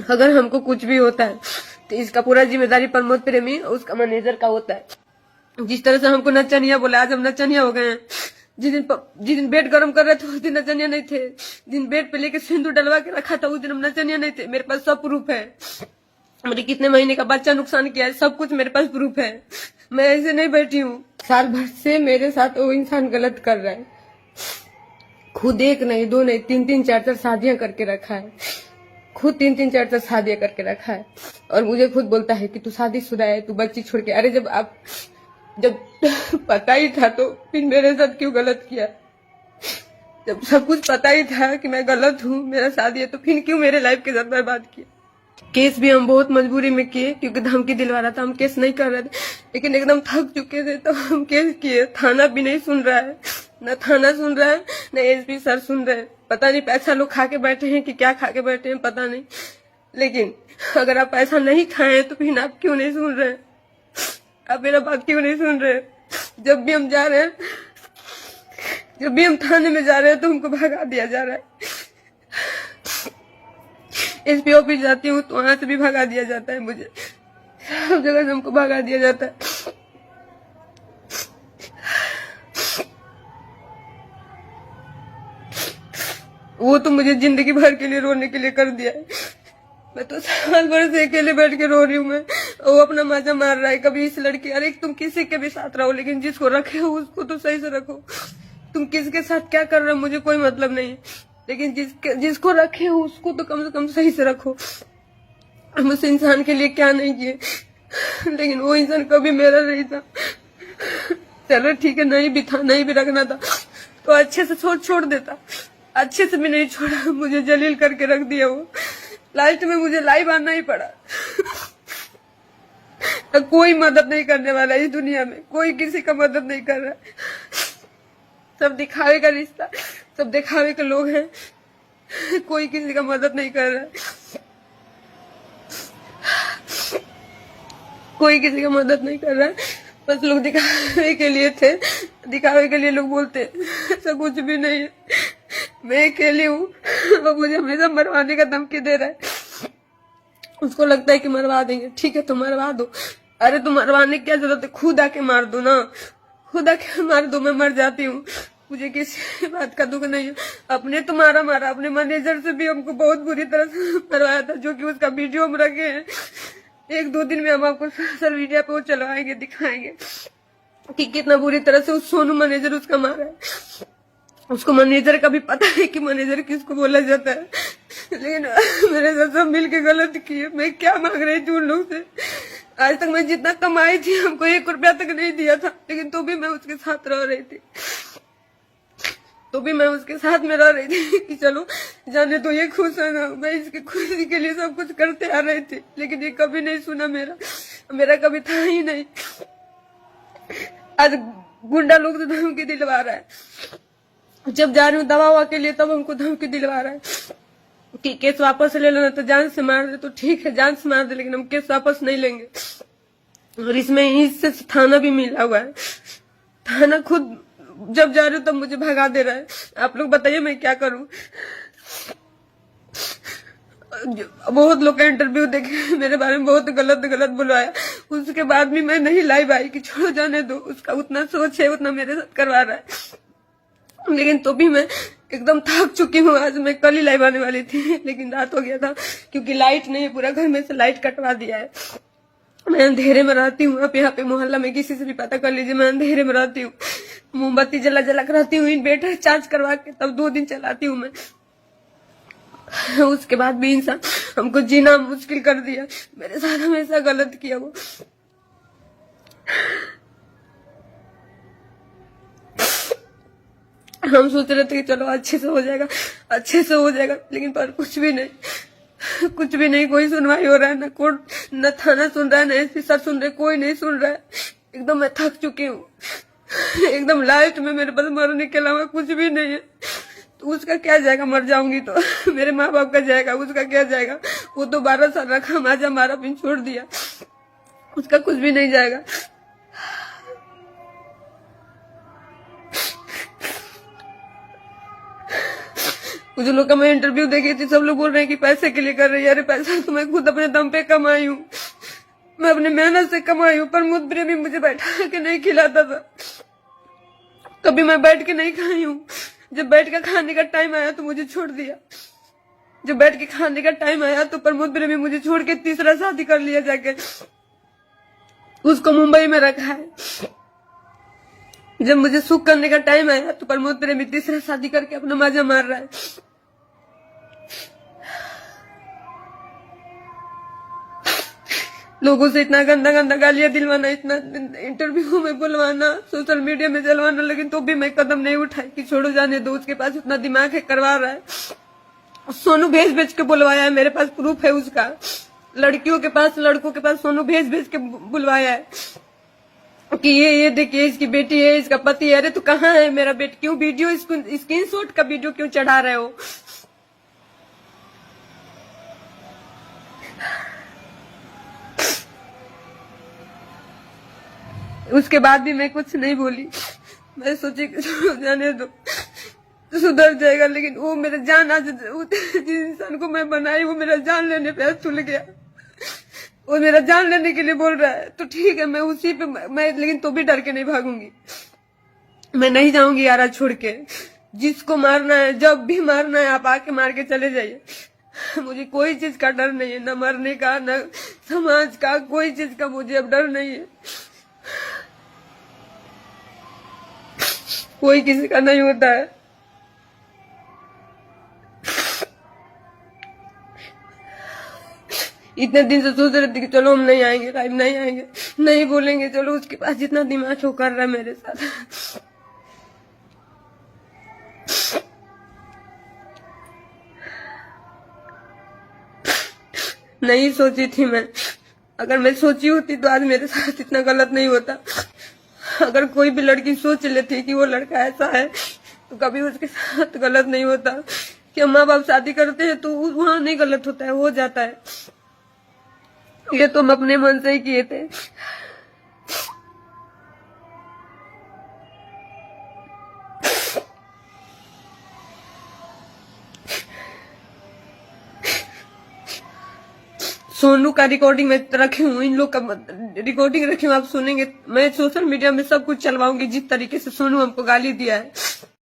अगर हमको कुछ भी होता है तो इसका पूरा जिम्मेदारी प्रमोद प्रेमी और उसका मैनेजर का होता है। जिस तरह से हमको नचनिया बोला, आज हम नचनिया हो गए हैं। जिस दिन बेड गर्म कर रहे थे उस दिन नचनिया नहीं थे। दिन बेड पे लेके सिंदूर डलवा के रखा था उस दिन हम नचनिया नहीं थे। मेरे पास सब प्रूफ है। मेरे कितने महीने का बच्चा नुकसान किया है, सब कुछ मेरे पास प्रूफ है। मैं ऐसे नहीं बैठी हूँ। साल भर से मेरे साथ वो इंसान गलत कर रहा है। खुद एक नहीं, दो नहीं, तीन तीन चार चार शादियां करके रखा है। खुद तीन तीन चार चार शादियां करके रखा है और मुझे खुद बोलता है कि तू शादीशुदा है, तू बच्ची छोड़ के। अरे जब पता ही था तो फिर मेरे साथ क्यों गलत किया? जब सब कुछ पता ही था कि मैं गलत हूँ, मेरा शादी है, तो फिर क्यों मेरे लाइफ के साथ बर्बाद किया? केस भी हम बहुत मजबूरी में किए क्योंकि धमकी दिलवा रहा था। हम केस नहीं कर रहे थे, लेकिन एकदम थक चुके थे तो हम केस किए। थाना भी नहीं सुन रहा है, न थाना सुन रहा है, न एसपी सर सुन रहे हैं। पता नहीं पैसा लोग खा के बैठे हैं कि क्या खा के बैठे हैं, पता नहीं। लेकिन अगर आप पैसा नहीं खाए तो फिर आप क्यों नहीं सुन रहे? आप मेरा बात क्यों नहीं सुन रहे? जब भी हम जा रहे हैं, जब भी हम थाने में जा रहे हैं तो हमको भगा दिया जा रहा है। एसपी ऑफिस जाती हूँ तो वहां से भी भगा दिया जाता है मुझे। सब जगह से हमको भगा दिया जाता है। वो तो मुझे जिंदगी भर के लिए रोने के लिए कर दिया है। मैं तो साल भर से अकेले बैठ के रो रही हूँ। मैं वो अपना मजा मार रहा है। कभी इस लड़की, अरे तुम किसी के भी साथ रहो लेकिन जिसको रखे हो उसको तो सही से रखो। तुम किसके साथ क्या कर रहे हो मुझे कोई मतलब नहीं है, लेकिन जिसको रखे हो उसको तो कम से कम सही से रखो। हम उस इंसान के लिए क्या नहीं किए, लेकिन वो इंसान कभी मेरा नहीं था। चलो ठीक है, नहीं भी था, नहीं भी रखना था तो अच्छे से छोड़ देता। अच्छे से भी नहीं छोड़ा, मुझे जलील करके रख दिया वो। लास्ट में मुझे लाइव आना ही पड़ा। कोई मदद नहीं करने वाला इस दुनिया में, कोई किसी का मदद नहीं कर रहा है। सब दिखावे का रिश्ता, सब दिखावे के लोग हैं। कोई किसी का मदद नहीं कर रहा है, कोई किसी का मदद नहीं कर रहा है। बस लोग दिखावे के लिए थे, दिखावे के लिए लोग बोलते, ऐसा कुछ भी नहीं है। मैं अकेली हूँ, वो मुझे हमेशा मरवाने का धमकी दे रहा है। उसको लगता है कि मरवा देंगे, ठीक है तो मरवा दो। अरे तो मरवाने की क्या जरूरत है? खुद आके मार दो ना, खुद आके मार दो, मैं मर जाती हूँ। मुझे किसी बात का दुख नहीं है। अपने तो मारा, अपने मैनेजर से भी हमको बहुत बुरी तरह से मरवाया था, जो कि उसका वीडियो हम रखे हैं। एक दो दिन में हम आपको सोशल मीडिया पे वो चलवाएंगे, दिखाएंगे कि कितना बुरी तरह से उस सोनू मैनेजर उसका मारा है। उसको मैनेजर का भी पता है कि मैनेजर किसको बोला जाता है, लेकिन मेरे साथ सब मिलके गलत किए। मैं क्या मांग रही थी उन लोग से? आज तक मैं जितना कमाई थी हमको 1 रुपया तक नहीं दिया था, लेकिन तो भी मैं उसके साथ रह रही थी। तो भी मैं उसके साथ में रह रही थी कि चलो जाने तो ये खुश है ना। मैं इसकी खुशी के लिए सब कुछ करते आ रही थी, लेकिन ये कभी नहीं सुना मेरा कभी था ही नहीं। आज गुंडा लोग तो धमकी दिलवा रहा है। जब जा रही हूँ दवा ववा के लिए तब हमको धमकी दिलवा रहा है कि केस वापस ले लेना, तो जान से मार दे। तो ठीक है, जान से मार दे, लेकिन हम केस वापस नहीं लेंगे। और इसमें इससे थाना भी मिला हुआ है। थाना खुद जब जा रही हूँ तब मुझे भगा दे रहा है। आप लोग बताइए मैं क्या करूं? बहुत लोग का इंटरव्यू देखे, मेरे बारे में बहुत गलत बुलवाया। उसके बाद भी मैं नहीं लाइव आई कि छोड़ो जाने दो, उसका उतना सोच है, उतना मेरे साथ करवा रहा है। लेकिन तो भी मैं एकदम थक चुकी हूँ। आज मैं कल ही लाइव आने वाली थी, लेकिन रात हो गया था क्योंकि लाइट नहीं है। पूरा घर में से लाइट कटवा दिया है। मैं अंधेरे में रहती हूँ। आप यहाँ पे मोहल्ला में किसी से भी पता कर लीजिए, मैं अंधेरे में रहती हूँ। मोमबत्ती जला के रहती हूँ, इन्वर्टर चार्ज करवा के तब 2 दिन चलाती हूँ मैं। उसके बाद भी इंसान हमको जीना मुश्किल कर दिया। मेरे साथ हमेशा गलत किया वो। हम सोच रहे थे कि चलो अच्छे से हो जाएगा, अच्छे से हो जाएगा, लेकिन पर कुछ भी नहीं, कुछ भी नहीं। कोई सुनवाई हो रहा है, न कोर्ट, न थाना सुन रहा है, न एसपी सर सुन रहे, कोई नहीं सुन रहा है। एकदम मैं थक चुकी हूँ। एकदम लास्ट में मेरे पास मरने के अलावा कुछ भी नहीं है। तो उसका क्या जाएगा? मर जाऊंगी तो मेरे माँ बाप का जाएगा, उसका क्या जाएगा? वो तो 12 साल रखा, माजा मारा, फिर छोड़ दिया, उसका कुछ भी नहीं जाएगा। कुछ लोग का मैं इंटरव्यू देखी थी, सब लोग बोल रहे हैं कि पैसे के लिए कर रही है। अरे पैसा तो मैं खुद अपने दम पे कमाई हूँ, मैं अपने मेहनत से कमाई हूँ। प्रमोद प्रेमी मुझे बैठा के नहीं खिलाता था, कभी मैं बैठ के नहीं खाई हूँ। जब बैठ के खाने का टाइम आया तो मुझे छोड़ दिया। जब बैठ के खाने का टाइम आया तो प्रमोद प्रेमी मुझे छोड़ के तीसरा शादी कर लिया जाके, उसको मुंबई में रखा है। जब मुझे सुख करने का टाइम आया तो प्रमोद प्रेमी तीसरा शादी करके अपना मजा मार रहा है। लोगों से इतना गंदा गंदा गालियां दिलवाना, इतना इंटरव्यू में बुलवाना, सोशल मीडिया में जलवाना, लेकिन तो भी मैं कदम नहीं उठाई कि छोड़ो जाने दो, उसके पास उतना दिमाग है, करवा रहा है। सोनू भेज भेज के बुलवाया है, मेरे पास प्रूफ है उसका। लड़कियों के पास, लड़कों के पास सोनू भेज भेज के बुलवाया है कि ये देखिए इसकी बेटी है, इसका पति है। अरे तो कहाँ है मेरा बेटी? क्यों वीडियो, इसको स्क्रीनशॉट का वीडियो क्यों चढ़ा रहे हो? उसके बाद भी मैं कुछ नहीं बोली। मैं सोची कि जाने दो, सुधर जाएगा। लेकिन वो मेरा जान, आज जिस इंसान को मैं बनाई वो मेरा जान लेने पे तुल गया। वो मेरा जान लेने के लिए बोल रहा है तो ठीक है, मैं उसी पे मैं लेकिन तो भी डर के नहीं भागूंगी। मैं नहीं जाऊंगी यारा छोड़ के। जिसको मारना है, जब भी मारना है आप आके मार के चले जाइए। मुझे कोई चीज का डर नहीं है, न मरने का, न समाज का, कोई चीज का मुझे अब डर नहीं है। कोई किसी का नहीं होता है। इतने दिन से सोच रहे थे कि चलो हम नहीं आएंगे, लाइव नहीं आएंगे, नहीं बोलेंगे। चलो उसके पास जितना दिमाग वो कर रहा है मेरे साथ। नहीं सोची थी मैं। अगर मैं सोची होती तो आज मेरे साथ इतना गलत नहीं होता। अगर कोई भी लड़की सोच लेती कि वो लड़का ऐसा है तो कभी उसके साथ गलत नहीं होता। कि माँ बाप शादी करते हैं तो वहां नहीं गलत होता है, हो जाता है। ये तो हम अपने मन से ही किए थे। सोनू का रिकॉर्डिंग मैं रखी हूँ, इन लोग का रिकॉर्डिंग रखी हूँ, आप सुनेंगे। मैं सोशल मीडिया में सब कुछ चलवाऊंगी जिस तरीके से सोनू हमको गाली दिया है।